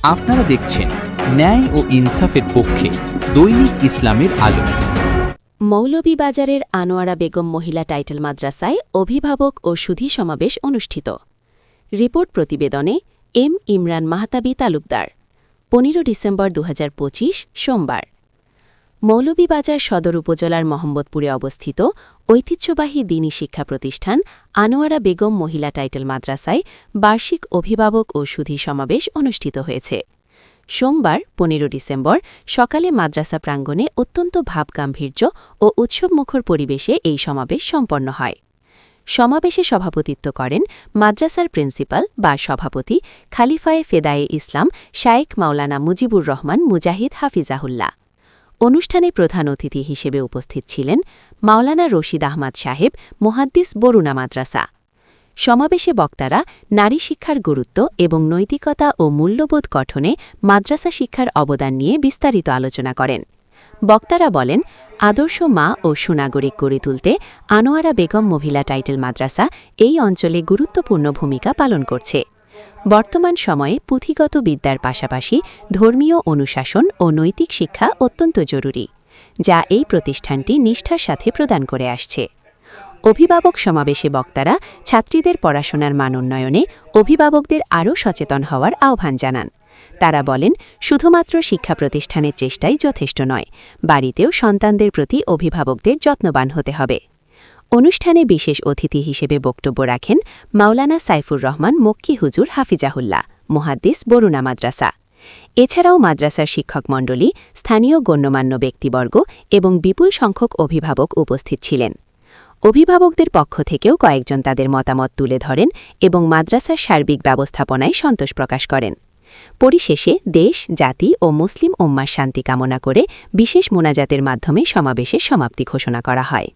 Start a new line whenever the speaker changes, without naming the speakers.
আপনারা দেখছেন ন্যায় ও ইনসাফের পক্ষে দৈনিক ইসলামের আলো।
মৌলভীবাজারের আনোয়ারা বেগম মহিলা টাইটেল মাদ্রাসায় অভিভাবক ও সুধী সমাবেশ অনুষ্ঠিত। রিপোর্ট প্রতিবেদনে এম ইমরান মাহতাবী তালুকদার। 15 ডিসেম্বর 2025 সোমবার। মৌলভীবাজার সদর উপজেলার মোহাম্মদপুরে অবস্থিত ঐতিহ্যবাহী দ্বীনী শিক্ষা প্রতিষ্ঠান আনোয়ারা বেগম মহিলা টাইটেল মাদ্রাসায় বার্ষিক অভিভাবক ও সুধী সমাবেশ অনুষ্ঠিত হয়েছে। সোমবার 15 ডিসেম্বর সকালে মাদ্রাসা প্রাঙ্গণে অত্যন্ত ভাবগাম্ভীর্য ও উৎসবমুখর পরিবেশে এই সমাবেশ সম্পন্ন হয়। সমাবেশে সভাপতিত্ব করেন মাদ্রাসার প্রিন্সিপাল বা সভাপতি খালিফায়ে ফেদায়ে ইসলাম শায়েখ মাওলানা মুজিবুর রহমান মুজাহিদ হাফিজাহুল্লাহ। অনুষ্ঠানে প্রধান অতিথি হিসেবে উপস্থিত ছিলেন মাওলানা রশিদ আহমদ সাহেব, মুহাদ্দিস বরুণা মাদ্রাসা। সমাবেশে বক্তারা নারী শিক্ষার গুরুত্ব এবং নৈতিকতা ও মূল্যবোধ গঠনে মাদ্রাসা শিক্ষার অবদান নিয়ে বিস্তারিত আলোচনা করেন। বক্তারা বলেন, আদর্শ মা ও সুনাগরিক গড়ে তুলতে আনোয়ারা বেগম মহিলা টাইটেল মাদ্রাসা এই অঞ্চলে গুরুত্বপূর্ণ ভূমিকা পালন করছে। বর্তমান সময়ে পুঁথিগত বিদ্যার পাশাপাশি ধর্মীয় অনুশাসন ও নৈতিক শিক্ষা অত্যন্ত জরুরি, যা এই প্রতিষ্ঠানটি নিষ্ঠার সাথে প্রদান করে আসছে। অভিভাবক সমাবেশে বক্তারা ছাত্রীদের পড়াশোনার মান উন্নয়নে অভিভাবকদের আরও সচেতন হওয়ার আহ্বান জানান। তারা বলেন, শুধুমাত্র শিক্ষা প্রতিষ্ঠানের চেষ্টাই যথেষ্ট নয়, বাড়িতেও সন্তানদের প্রতি অভিভাবকদের যত্নবান হতে হবে। অনুষ্ঠানে বিশেষ অতিথি হিসেবে বক্তব্য রাখেন মাওলানা সাইফুর রহমান মক্কি হুজুর হাফিজাহুল্লাহ, মুহাদ্দিস বরুণা মাদ্রাসা। এছাড়াও মাদ্রাসার শিক্ষকমণ্ডলী, স্থানীয় গণ্যমান্য ব্যক্তিবর্গ এবং বিপুল সংখ্যক অভিভাবক উপস্থিত ছিলেন। অভিভাবকদের পক্ষ থেকেও কয়েকজন তাদের মতামত তুলে ধরেন এবং মাদ্রাসার সার্বিক ব্যবস্থাপনায় সন্তোষ প্রকাশ করেন। পরিশেষে দেশ, জাতি ও মুসলিম উম্মার শান্তি কামনা করে বিশেষ মোনাজাতের মাধ্যমে সমাবেশের সমাপ্তি ঘোষণা করা হয়।